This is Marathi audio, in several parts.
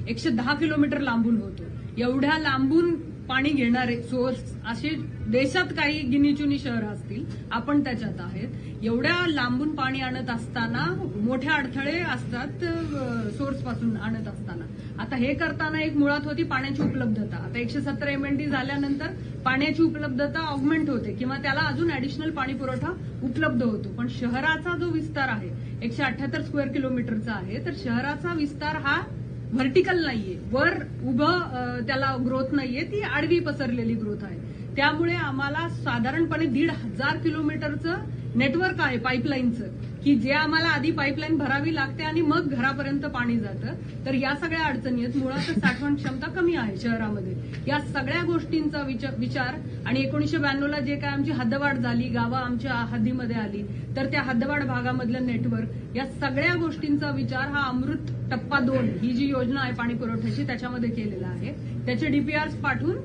110 किलोमीटर लांबून होतो. एवढ्या लांबून पाणी घेणारे सोर्स असे देशात काही गिनीचुनी शहरं असतील, आपण त्याच्यात आहेत. एवढ्या लांबून पाणी आणत असताना मोठे अडथळे असतात सोर्स पासून आणत असताना. आता हे करताना एक मुळात होती पाण्याची उपलब्धता. आता 170 MND झाल्यानंतर पाण्याची उपलब्धता ऑगमेंट होते किंवा त्याला अजून ऍडिशनल पाणी पुरवठा उपलब्ध होतो. पण शहराचा जो विस्तार आहे 178 स्क्वेअर किलोमीटरचा आहे, तर शहराचा विस्तार हा व्हर्टिकल नाहीये, वर उभं त्याला ग्रोथ नाहीये, ती आडवी पसरलेली ग्रोथ आहे. त्यामुळे आम्हाला साधारणपणे 1,500 किलोमीटरचं नेटवर्क आहे पाईपलाईनचं, की जे आम्हाला आधी पाईपलाईन भरावी लागते आणि मग घरापर्यंत पाणी जातं. तर या सगळ्या अडचणी आहेत. मुळातच साठवण क्षमता कमी आहे शहरामध्ये. या सगळ्या गोष्टींचा विचार आणि 1992ला जे काय आमची हद्दवाढ झाली, गावं आमच्या हद्दीमध्ये आली, तर त्या हद्दवाढ भागामधलं नेटवर्क, या सगळ्या गोष्टींचा विचार हा अमृत टप्पा 2 ही जी योजना आहे पाणी पुरवठ्याची त्याच्यामध्ये केलेला आहे. त्याचे डीपीआरस पाठवून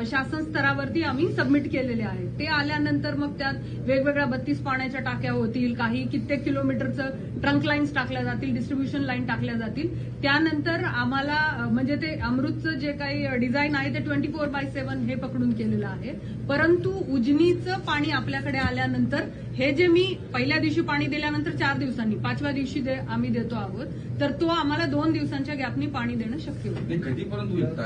शासन स्तरावरती आम्ही सबमिट केलेले आहेत. ते आल्यानंतर मग त्यात वेगवेगळ्या 32 पाण्याच्या टाक्या होतील, काही कित्येक किलोमीटरचं ट्रंक लाईन्स टाकल्या जातील, डिस्ट्रीब्युशन लाईन टाकल्या जातील. त्यानंतर आम्हाला म्हणजे ते अमृतचं जे काही डिझाईन आहे ते 24/7 हे पकडून केलेलं आहे. परंतु उजनीचं पाणी आपल्याकडे आल्यानंतर हे जे मी पहिल्या दिवशी पाणी दिल्यानंतर 4 दिवसांनी 5व्या दिवशी आम्ही देतो आहोत, तर तो आम्हाला 2 दिवसांच्या गॅपनी पाणी देणं शक्य होतं.